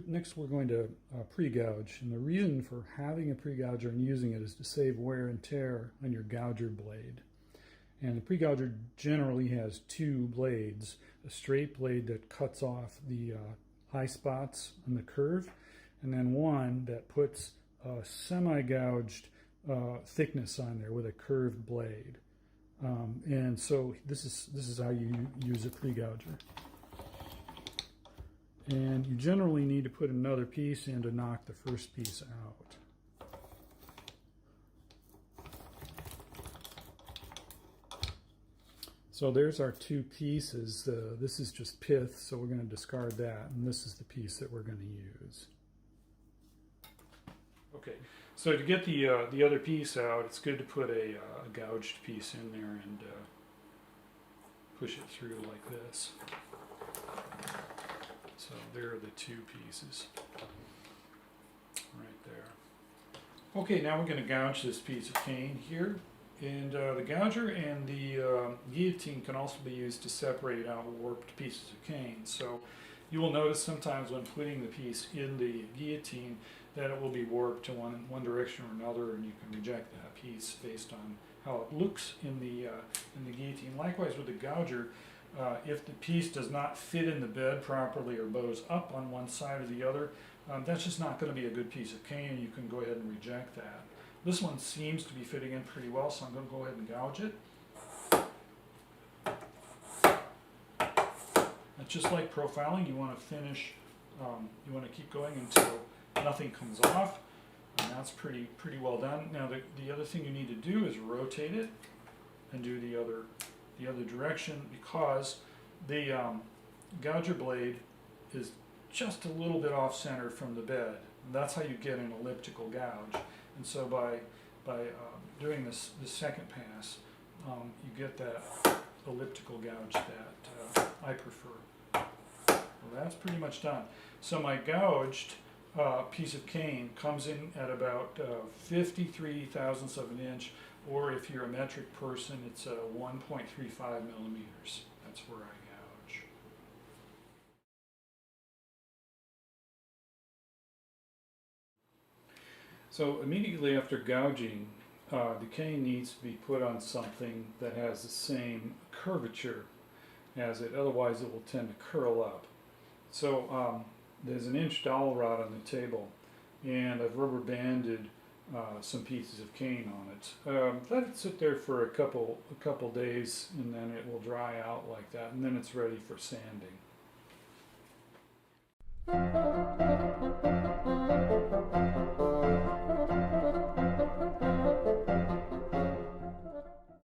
next we're going to pre-gouge, and the reason for having a pre-gouger and using it is to save wear and tear on your gouger blade. And the pre-gouger generally has two blades, a straight blade that cuts off the high spots on the curve, and then one that puts a semi-gouged thickness on there with a curved blade. And so this is how you use a pre-gouger. And you generally need to put another piece in to knock the first piece out. So there's our two pieces. This is just pith, so we're going to discard that, and this is the piece that we're going to use. Okay, so to get the other piece out, it's good to put a gouged piece in there and push it through like this. So there are the two pieces right there. Okay, now we're going to gouge this piece of cane here. And the gouger and the guillotine can also be used to separate out warped pieces of cane. So you will notice sometimes when putting the piece in the guillotine that it will be warped to one direction or another, and you can reject that piece based on how it looks in the guillotine. Likewise with the gouger, if the piece does not fit in the bed properly or bows up on one side or the other, that's just not going to be a good piece of cane, and you can go ahead and reject that. This one seems to be fitting in pretty well, so I'm going to go ahead and gouge it. It's just like profiling. You want to finish, you want to keep going until nothing comes off, and that's pretty well done. Now the other thing you need to do is rotate it and do the other direction, because the gouger blade is just a little bit off center from the bed, and that's how you get an elliptical gouge. And so by doing this second pass, you get that elliptical gouge that I prefer. Well, that's pretty much done. So my gouged piece of cane comes in at about 53 thousandths of an inch, or if you're a metric person, it's 1.35 millimeters. That's where I gouge. So immediately after gouging, the cane needs to be put on something that has the same curvature as it, otherwise it will tend to curl up. So there's an inch dowel rod on the table, and I've rubber banded some pieces of cane on it. Let it sit there for a couple days, and then it will dry out like that, and then it's ready for sanding.